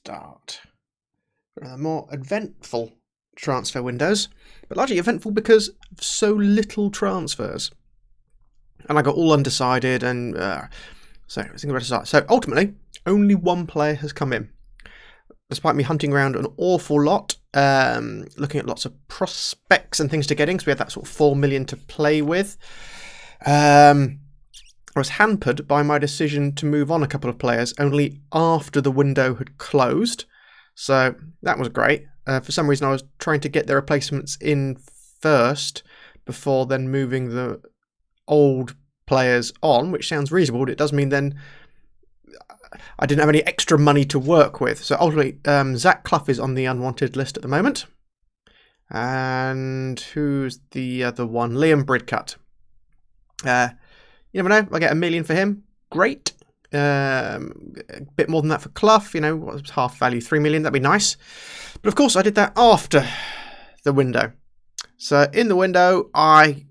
start. The more eventful transfer windows, but largely eventful because of so little transfers. And I got all undecided, and so I think about to start. So ultimately, only one player has come in, despite me hunting around an awful lot, looking at lots of prospects and things to get in, because we had that sort of 4 million to play with. I was hampered by my decision to move on a couple of players only after the window had closed. So that was great. For some reason, I was trying to get their replacements in first before then moving the old players on, which sounds reasonable, but it does mean then I didn't have any extra money to work with. So ultimately, Zach Clough is on the unwanted list at the moment. And who's the other one? Liam Bridcut. You never know. I get 1 million for him. Great. A bit more than that for Clough. You know, what was half value? 3 million. That'd be nice. But of course, I did that after the window. So in the window, I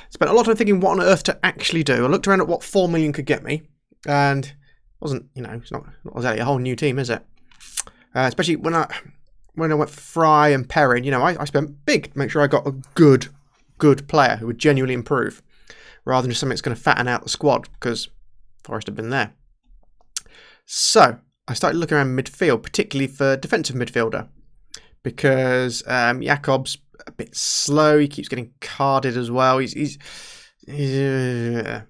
spent a lot of time thinking what on earth to actually do. I looked around at what 4 million could get me, and it wasn't, you know, it's not exactly a whole new team, is it? Especially when I went Fry and Perrin, you know, I spent big to make sure I got a good player who would genuinely improve, rather than just something that's going to fatten out the squad, because Forrest had been there. So I started looking around midfield, particularly for defensive midfielder, because Jakob's a bit slow. He keeps getting carded as well. He's So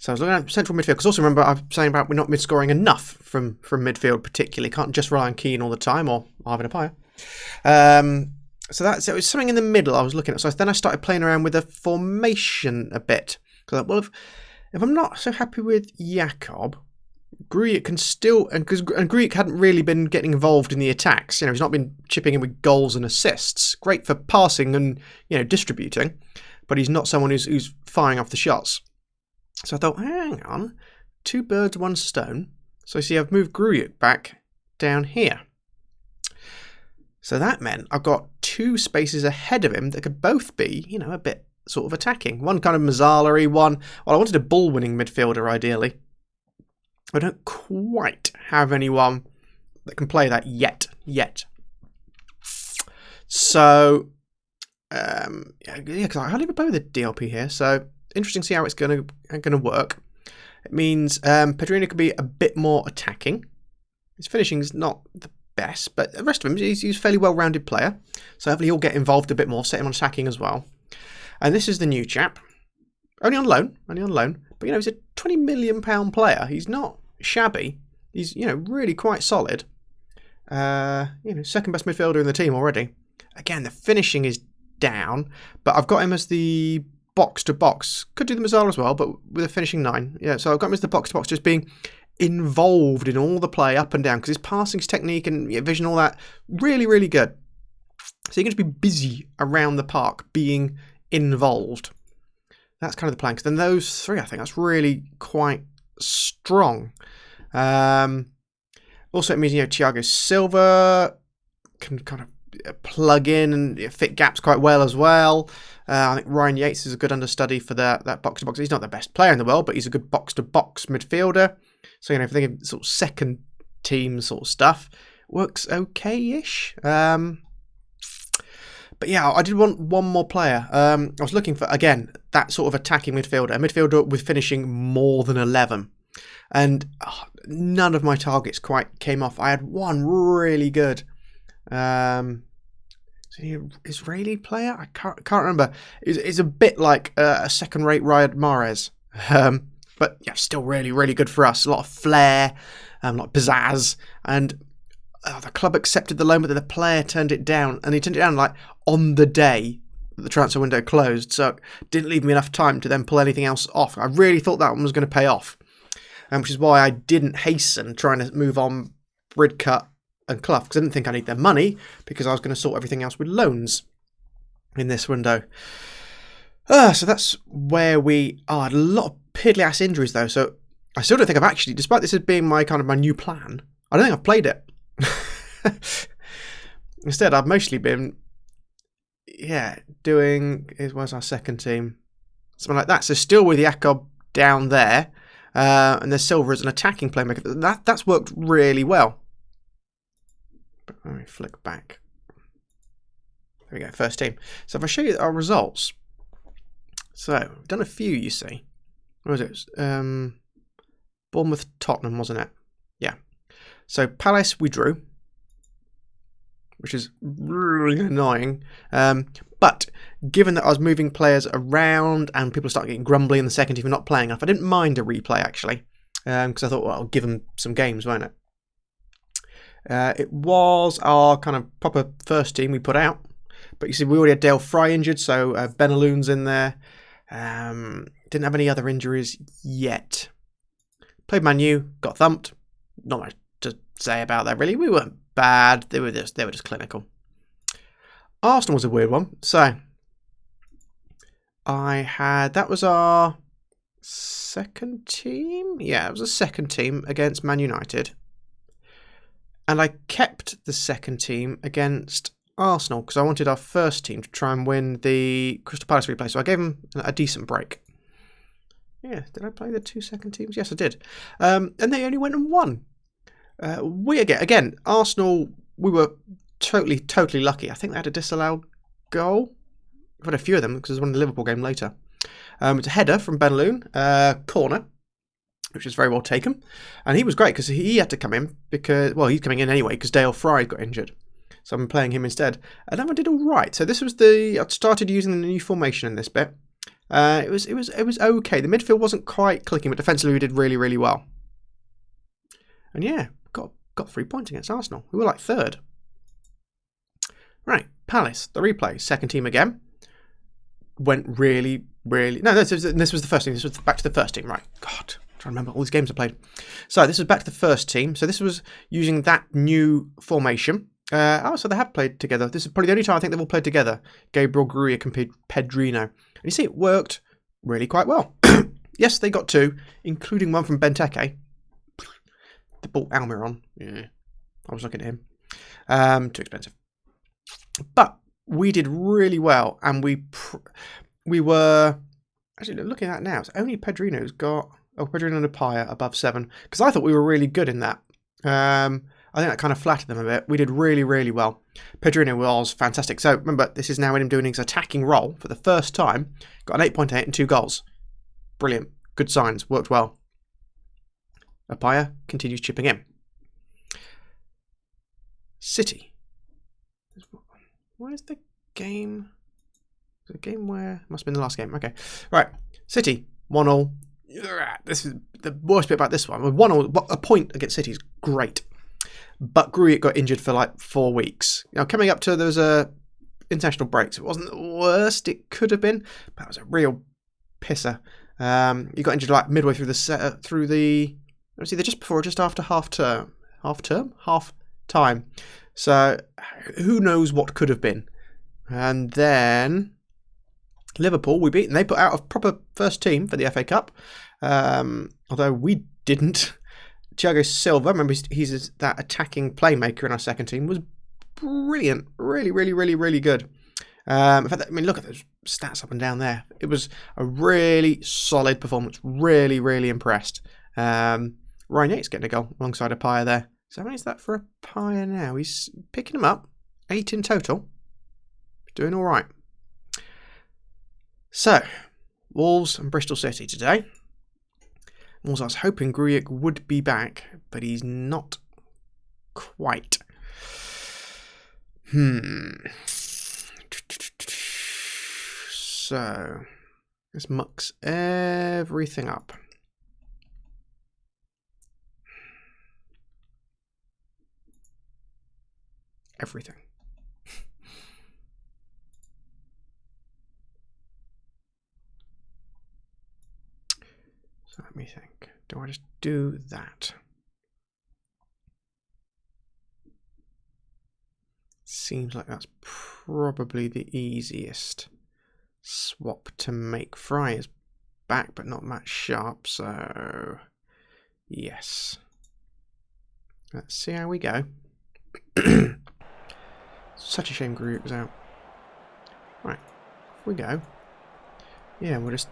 I was looking at central midfield, because also remember I was saying about we're not mid-scoring enough from midfield particularly. Can't just rely on Keane all the time, or Arvin Appiah. So it was something in the middle I was looking at. So then I started playing around with a formation a bit. Because well, if I'm not so happy with Jakob, Grujic can still, and Grujic hadn't really been getting involved in the attacks. You know, he's not been chipping in with goals and assists. Great for passing and, you know, distributing, but he's not someone who's firing off the shots. So I thought, hang on, 2 birds, 1 stone. So you see, I've moved Grujic back down here. So that meant I've got 2 spaces ahead of him that could both be, you know, a bit sort of attacking. One kind of Mazzala-y, one. Well, I wanted a ball-winning midfielder ideally. I don't quite have anyone that can play that yet. So, because I hardly ever play with a DLP here, so interesting to see how it's going to work. It means Pedrino could be a bit more attacking. His finishing is not the best, but the rest of him, he's a fairly well-rounded player. So hopefully he'll get involved a bit more, set him on attacking as well. And this is the new chap. Only on loan. But, you know, he's a £20 million player. He's not shabby. He's, you know, really quite solid. You know, second best midfielder in the team already. Again, the finishing is down, but I've got him as the box-to-box. Could do the Mazzara as well, but with a finishing 9. Yeah, so I've got him as the box-to-box, just being involved in all the play up and down, because his passing, his technique and vision, all that, really, really good. So you're going to be busy around the park, being involved. That's kind of the plan. Because then those 3, I think that's really quite strong. Also, it means, you know, Thiago Silva can kind of plug in and fit gaps quite well as well. I think Ryan Yates is a good understudy for that box-to-box. He's not the best player in the world, but he's a good box-to-box midfielder. So, you know, if you think of sort of second team sort of stuff, works okay-ish. But yeah, I did want one more player. I was looking for, again, that sort of attacking midfielder, a midfielder with finishing more than 11. And none of my targets quite came off. I had one really good Israeli player. I can't remember. It's a bit like a second-rate Riyad Mahrez. But yeah, still really, really good for us. A lot of flair, a lot of pizzazz. And the club accepted the loan, but the player turned it down. And he turned it down like on the day that the transfer window closed. So it didn't leave me enough time to then pull anything else off. I really thought that one was going to pay off. Which is why I didn't hasten trying to move on Bridcut and Clough, because I didn't think I need their money, because I was going to sort everything else with loans in this window. So that's where we are. A lot of piddly-ass injuries, though, so I still don't think I've actually, despite this as being my new plan, I don't think I've played it. Instead, I've mostly been, doing, where's our second team? Something like that. So still with Jakob down there, and there's Silva as an attacking playmaker. That's worked really well. But let me flick back. There we go, first team. So if I show you our results, so we've done a few, you see. What was it? Bournemouth, Tottenham, wasn't it? Yeah. So Palace we drew, which is really annoying. But given that I was moving players around and people start getting grumbly in the second team and not playing enough, I didn't mind a replay actually, because I thought, well, I'll give them some games, won't it? It was our kind of proper first team we put out. But you see, we already had Dale Fry injured, so Benaloon's in there. Didn't have any other injuries yet. Played Man U, got thumped. Not much to say about that, really. We weren't bad. They were just clinical. Arsenal was a weird one. So, that was our second team? Yeah, it was a second team against Man United. And I kept the second team against Arsenal because I wanted our first team to try and win the Crystal Palace replay, so I gave them a decent break. Yeah, did I play the 2 second teams? Yes, I did. And they only went and won. We again, Arsenal, we were totally lucky. I think they had a disallowed goal. I've had a few of them because there's one in the Liverpool game later. It's a header from Benaloon, corner, which is very well taken. And he was great because he had to come in because, well, he's coming in anyway because Dale Fry got injured. So I'm playing him instead. And that one did all right. So this was I started using the new formation in this bit. It was okay. The midfield wasn't quite clicking, but defensively we did really well. And yeah, got 3 points against Arsenal. We were like third. Right, Palace, the replay, second team again. Went really. No, this was the first team. This was back to the first team. Right, God, I'm trying to remember all these games I played. So this was back to the first team. So this was using that new formation. So they have played together. This is probably the only time I think they've all played together. Gabriel, Gruic and Pedrino. And you see, it worked really quite well. Yes, they got 2, including one from Benteke. They bought Almiron. Yeah, I was looking at him. Too expensive. But we did really well, and we were actually looking at that now. It's only Pedrino's got Pedrino and Apaya above 7 because I thought we were really good in that. I think that kind of flattered them a bit. We did really well. Pedrino was fantastic. So remember, this is now him doing his attacking role for the first time. Got an 8.8 and 2 goals. Brilliant. Good signs. Worked well. Apaya continues chipping in. City. Where's the game? The game where... Must have been the last game. Okay. Right. City. 1-1. This is the worst bit about this one. 1-1. A point against City is great. But Gruic got injured for like 4 weeks. Now, coming up to those international breaks, it wasn't the worst it could have been, but it was a real pisser. He got injured like midway through let's see, just before or just after half time. So who knows what could have been. And then Liverpool, we beat, and they put out a proper first team for the FA Cup. Although we didn't. Thiago Silva, remember he's that attacking playmaker in our second team, was brilliant. Really good. In fact, I mean, look at those stats up and down there. It was a really solid performance. Really impressed. Ryan Yates getting a goal alongside Apaya there. So how many is that for Apaya now? He's picking them up. 8 in total. Doing all right. So, Wolves and Bristol City today. Wolves, I was hoping Gruic would be back, but he's not quite. So, this mucks everything up. Everything. So let me think. Do I just do that? Seems like that's probably the easiest swap to make. Fry is back, but not Matt Sharp, so yes. Let's see how we go. Such a shame Gruic was out. Right, off we go. Yeah, we'll just.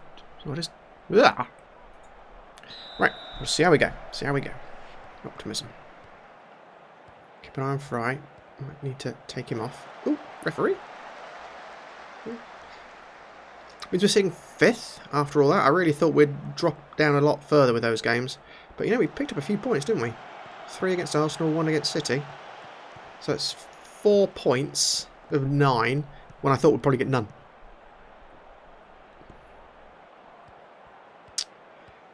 Right, we'll see how we go. See how we go. Optimism. Keep an eye on Fry. Might need to take him off. Ooh, referee. Ooh. Means we're sitting 5th after all that. I really thought we'd drop down a lot further with those games. But, you know, we picked up a few points, didn't we? 3 against Arsenal, 1 against City. So it's 4 points of 9 when I thought we'd probably get none.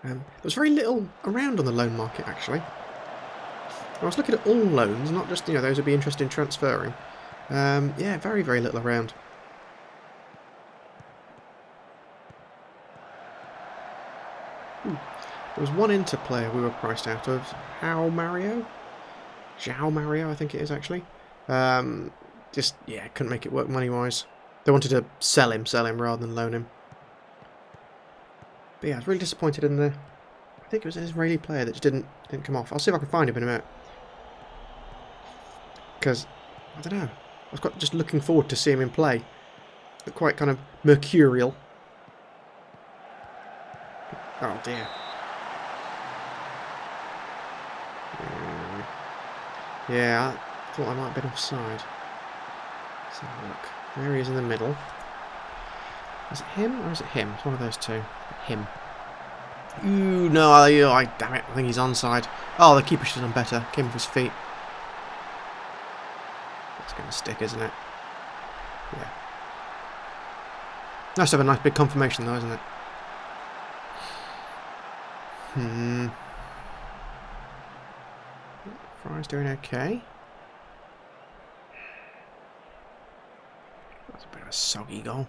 There was very little around on the loan market, actually. I was looking at all loans, not just, you know, those would be interested in transferring. Yeah, very, very little around. There was one Inter player we were priced out of. João Mario, I think it is, actually. Just, yeah, couldn't make it work money-wise. They wanted to sell him rather than loan him. But yeah, I was really disappointed in the... I think it was an Israeli player that just didn't come off. I'll see if I can find him in a minute. Because, I don't know, I was just looking forward to seeing him in play. Looked quite kind of mercurial. Oh dear. Yeah, I thought I might have been offside. Let's have a look. There he is in the middle. Is it him or is it him? It's one of those two. Him. Ooh, no, damn it. I think he's onside. Oh, the keeper should have done better. Came off his feet. That's going to stick, isn't it? Yeah. Nice to have a nice big confirmation, though, isn't it? Fry's doing okay. That's a bit of a soggy goal.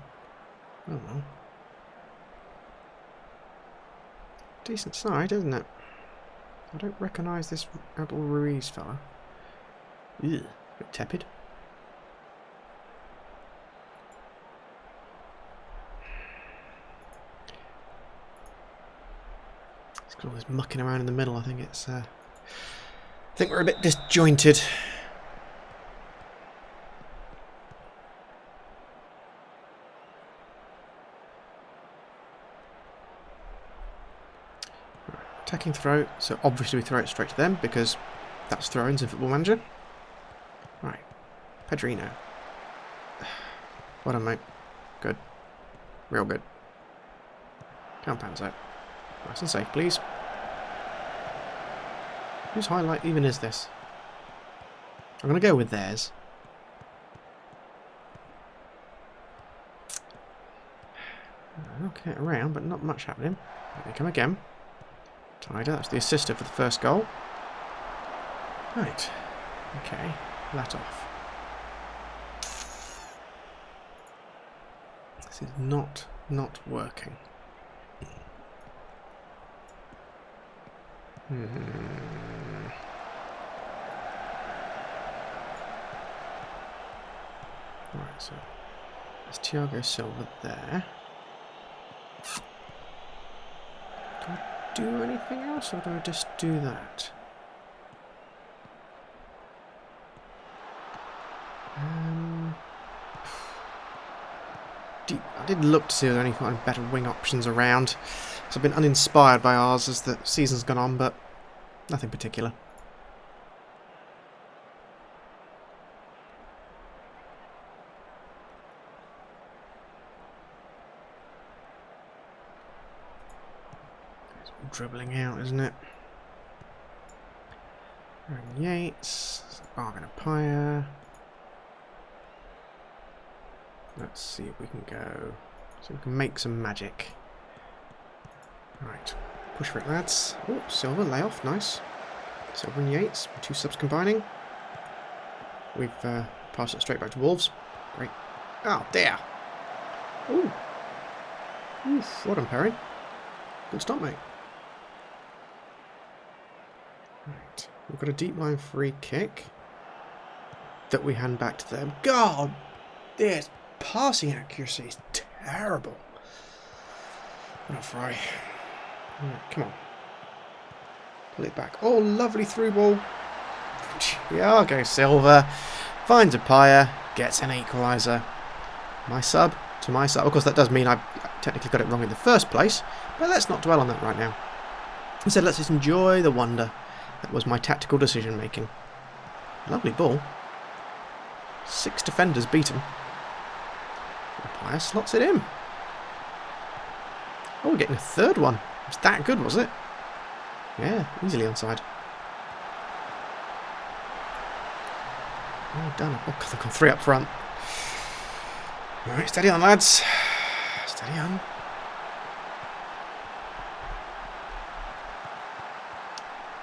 I don't know. Decent side, isn't it? I don't recognise this Abel Ruiz fella. Ew, a bit tepid. It's got all this mucking around in the middle. I think it's. I think we're a bit disjointed. Attacking throw, so obviously we throw it straight to them because that's throw-ins in Football Manager. Right, Pedrino. Well done, mate. Good. Real good. Campanzo. Nice and safe, please. Whose highlight even is this? I'm going to go with theirs. Knocking it around, but not much happening. Here they come again. Tider, that's the assister for the first goal. Right. Okay. Let off. This is not working. Right, so there's Thiago Silva there. Do I do anything else, or do I just do that? I did look to see if there are any kind of better wing options around. So I've been uninspired by ours as the season's gone on, but nothing particular. It's all dribbling out, isn't it? YACS, Bargain of Pyre. Let's see if we can go. So we can make some magic. Right, push for it, lads. Oh, Silva, lay off, nice. Silva and YACS, 2 subs combining. We've passed it straight back to Wolves. Great. Oh, dear. Ooh. Oof, well done, Perry. Good stop, mate. Right, we've got a deep line free kick that we hand back to them. God, this passing accuracy is terrible. Not Fry. Right, come on. Pull it back. Oh, lovely through ball. Yeah, I'll go Silva. Finds a Pyre. Gets an equaliser. My sub to my sub. Of course, that does mean I technically got it wrong in the first place. But let's not dwell on that right now. He said, let's just enjoy the wonder. That was my tactical decision making. Lovely ball. 6 defenders beaten. Umpire slots it in. Oh, we're getting a third one. It was that good, was it? Yeah, easily onside. Well done. Oh, they've got 3 up front. Alright, steady on, lads. Steady on.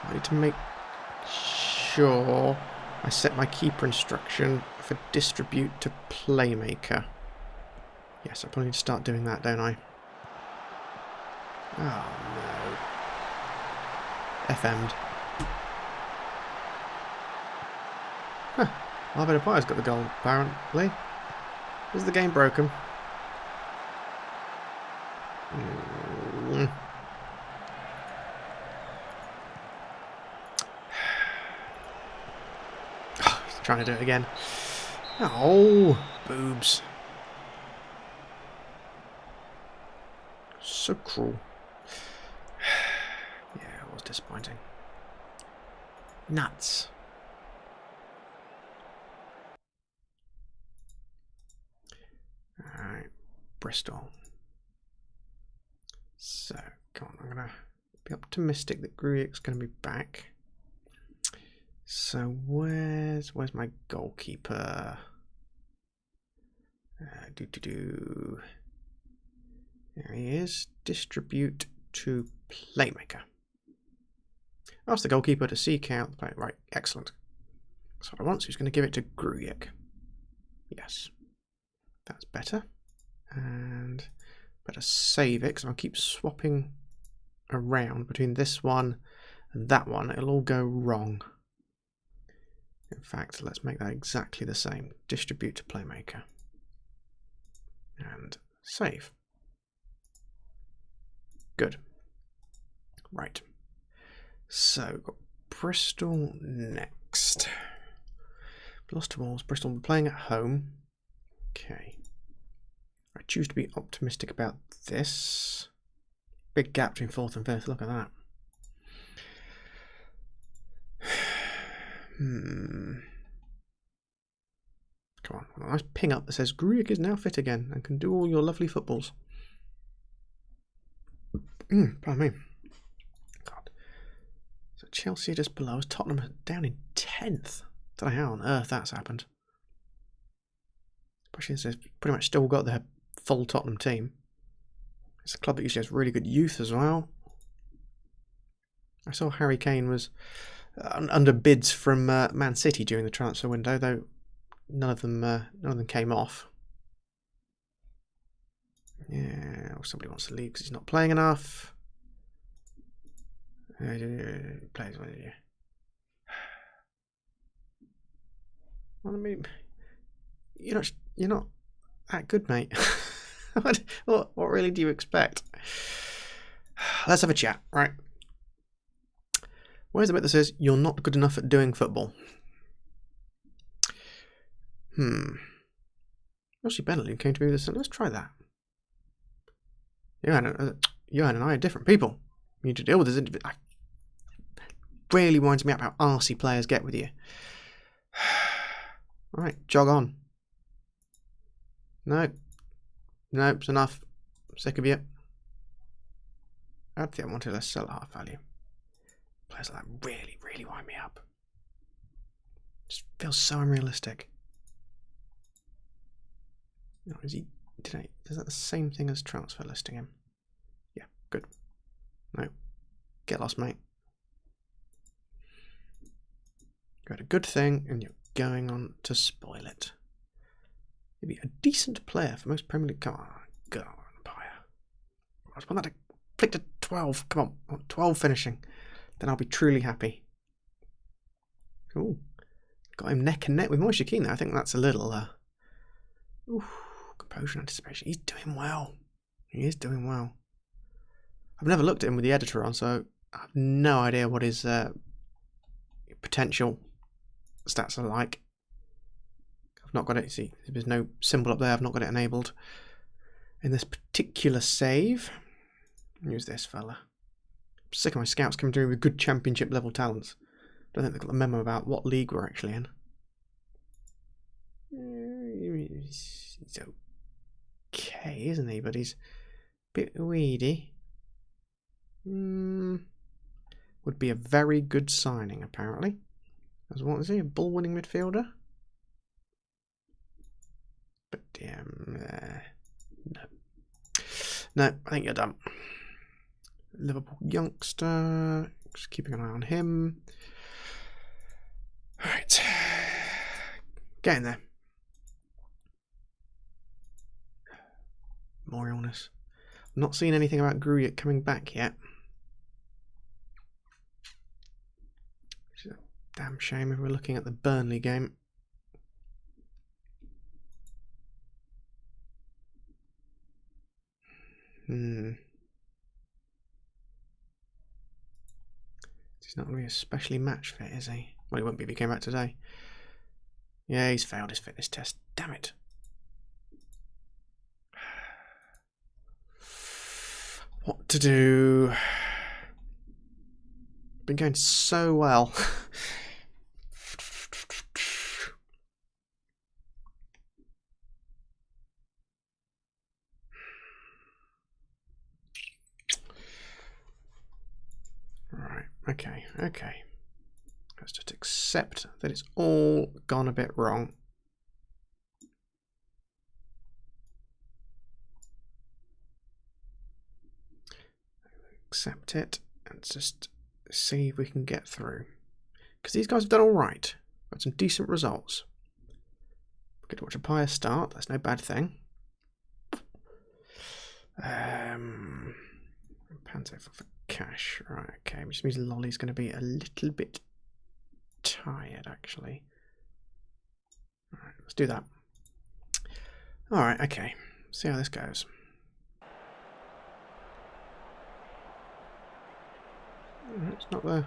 I need to make sure I set my keeper instruction for distribute to playmaker. Yes, I probably need to start doing that, don't I? Oh no. FM'd. Huh. Alvaro Paya's got the goal, apparently. Is the game broken? Oh, he's trying to do it again. Oh, boobs. So cruel. Yeah, it was disappointing. Nuts. Alright, Bristol. So, come on, I'm going to be optimistic that Grujić's going to be back. So, where's my goalkeeper? There he is. Distribute to playmaker. Ask the goalkeeper to seek out the play. Right, excellent. That's what I want. So he's going to give it to Grujić. Yes. That's better. And better save it, because I'll keep swapping around between this one and that one. It'll all go wrong. In fact, let's make that exactly the same. Distribute to playmaker. And save. Good. Right. So, we've got Bristol next. Lost to Wolves. Bristol will be playing at home. Okay. I choose to be optimistic about this. Big gap between 4th and 5th. Look at that. Come on. A nice ping up that says Grujić is now fit again and can do all your lovely footballs. Pardon me. God. So Chelsea just below us. Tottenham down in 10th. Don't know how on earth that's happened. Especially since they've pretty much still got their full Tottenham team. It's a club that usually has really good youth as well. I saw Harry Kane was under bids from Man City during the transfer window, though none of them came off. Yeah, or somebody wants to leave because he's not playing enough. Plays, what did you? Well, I mean, you're not that good, mate. what really do you expect? Let's have a chat, right? Where's the bit that says you're not good enough at doing football? Actually, Bentley came to me with this. Let's try that. Johan and I are different people. You need to deal with this individual. Really winds me up how arsey players get with you. Alright, jog on. No, it's enough. I'm sick of you. I don't think I wanted to sell at half value. Players like that really wind me up. Just feels so unrealistic. Is that the same thing as transfer listing him? Yeah, good. No. Get lost, mate. You had a good thing and you're going on to spoil it. Maybe a decent player for most Premier League. Come on, go on, Empire. I just want that to flick to 12. Come on, I want 12 finishing. Then I'll be truly happy. Ooh. Got him neck and neck with Moise Kean there. I think that's a little composure and anticipation. He's doing well. He is doing well. I've never looked at him with the editor on, so I have no idea what his potential stats are like. I've not got it. See, there's no symbol up there. I've not got it enabled. In this particular save, use this fella. Sick of my scouts coming through with good championship level talents. Don't think they've got the memo about what league we're actually in. He's okay, isn't he? But he's a bit weedy. Would be a very good signing, apparently. As what is he? A ball-winning midfielder? But no. No, I think you're done. Liverpool youngster. Just keeping an eye on him. Alright. Get in there. More illness. Not seen anything about Grujic coming back yet. Which is a damn shame if we're looking at the Burnley game. He's not going to be especially match fit, is he? Well, he won't be if he came back today. Yeah, he's failed his fitness test. Damn it. What to do? Been going so well. Right, okay. Let's just accept that it's all gone a bit wrong. Accept it and just see if we can get through. Because these guys have done alright. Got some decent results. We get to watch a Paya start, that's no bad thing. Panto for cash. Right, okay, which means Lolly's going to be a little bit tired, actually. Alright, let's do that. Alright, okay. See how this goes. It's not the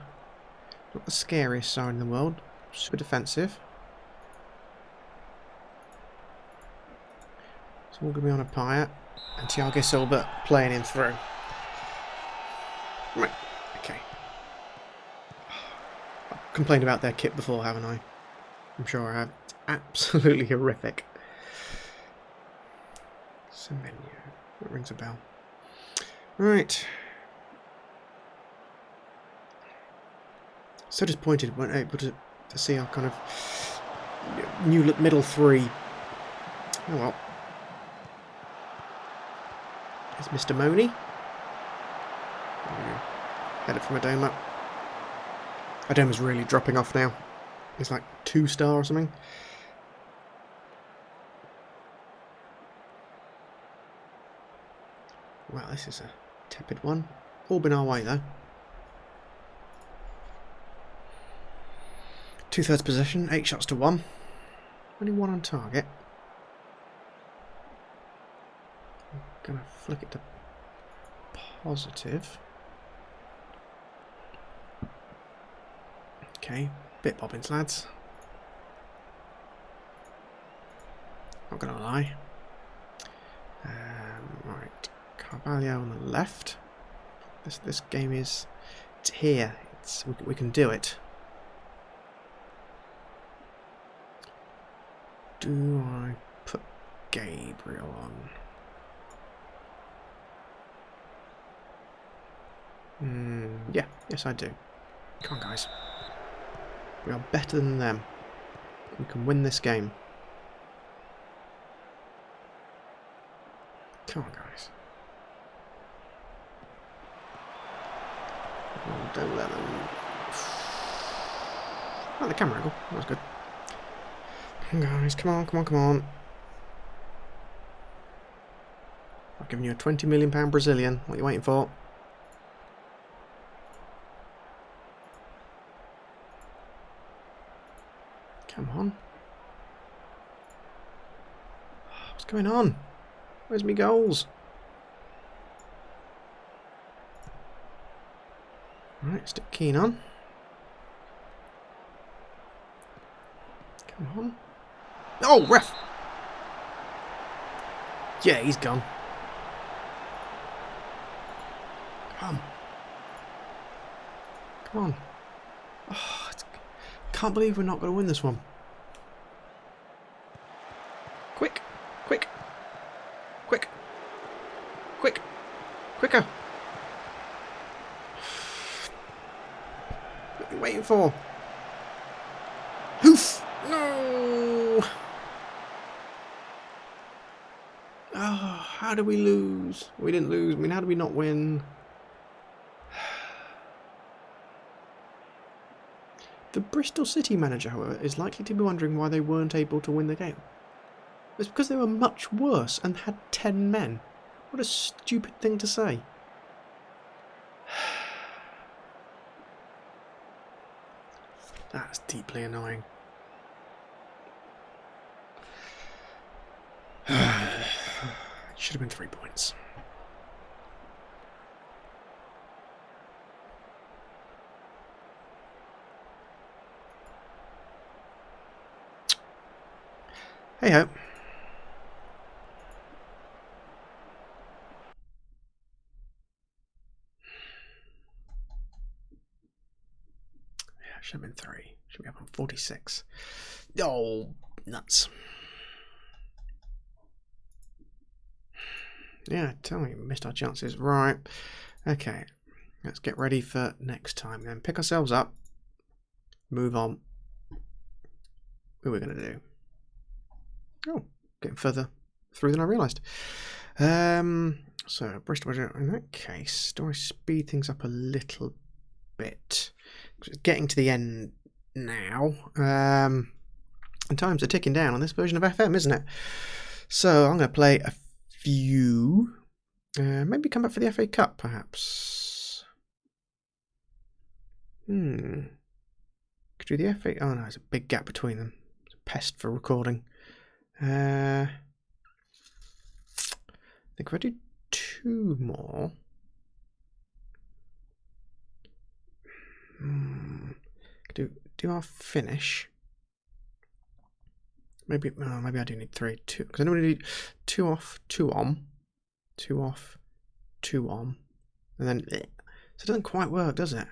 scariest side in the world. Super defensive. So we're going to be on a Paya and Thiago Silva playing him through. Right, okay. I've complained about their kit before, haven't I? I'm sure I have. It's absolutely horrific. Semenyo. That rings a bell. Right. So disappointed we weren't able to see our kind of new look middle three. Oh well. There's Mr. Money. Had it from Adoma. Adoma's really dropping off now. He's like 2-star or something. Wow, this is a tepid one. All been our way though. 2/3 possession, 8 shots to 1. Only 1 on target. I'm gonna flick it to positive. Okay, bit bobbins, lads. Not gonna lie. Right, Carvalho on the left. This game is here. We can do it. Do I put Gabriel on? Yeah, yes I do. Come on, guys. We are better than them. We can win this game. Come on, guys. Oh, don't let them... Oh, the camera angle. That was good. Come on, guys. Come on. I've given you a £20 million Brazilian. What are you waiting for? Come on. What's going on? Where's me goals? Right, stick Keane on. Come on. Oh, ref! Yeah, he's gone. Come. Come on. Oh, can't believe we're not going to win this one. Quick. Quick. Quick. Quick. Quicker. What are you waiting for? Hoof! No! Oh, how did we lose? We didn't lose. I mean, how did we not win? The Bristol City manager, however, is likely to be wondering why they weren't able to win the game. It's because they were much worse and had 10 men. What a stupid thing to say. That's deeply annoying. Should have been 3 points. Hey ho. Yeah, should have been 3. Should be up on 46. Oh, nuts. Yeah, tell me, we missed our chances. Right. Okay. Let's get ready for next time then. Pick ourselves up. Move on. What are we going to do? Oh, getting further through than I realised. So, Bristol, in that case, do I speed things up a little bit? It's getting to the end now. And times are ticking down on this version of FM, isn't it? So, I'm going to play a few. Maybe come back for the FA Cup, perhaps. Could do the FA. Oh no, there's a big gap between them. It's a pest for recording. I think if I do 2 more. Do our finish. Maybe I do need 3, 2, because I normally need 2 off, 2 on, 2 off, 2 on, and then so it doesn't quite work, does it?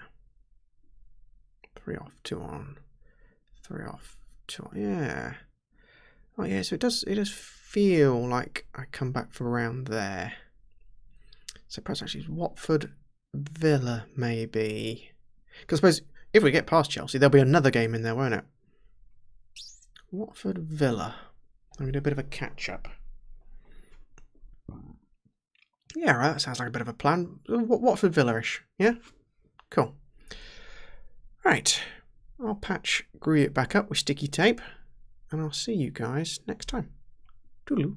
3 off, 2 on, 3 off, 2 on. Yeah. Oh yeah. So it does feel like I come back from around there. So perhaps actually it's Watford, Villa, maybe. Because I suppose if we get past Chelsea, there'll be another game in there, won't it? Watford, Villa. I'm going to do a bit of a catch-up. Yeah, right, that sounds like a bit of a plan. Watford, Villa-ish. Yeah? Cool. Right. I'll glue it back up with sticky tape. And I'll see you guys next time. Toodaloo.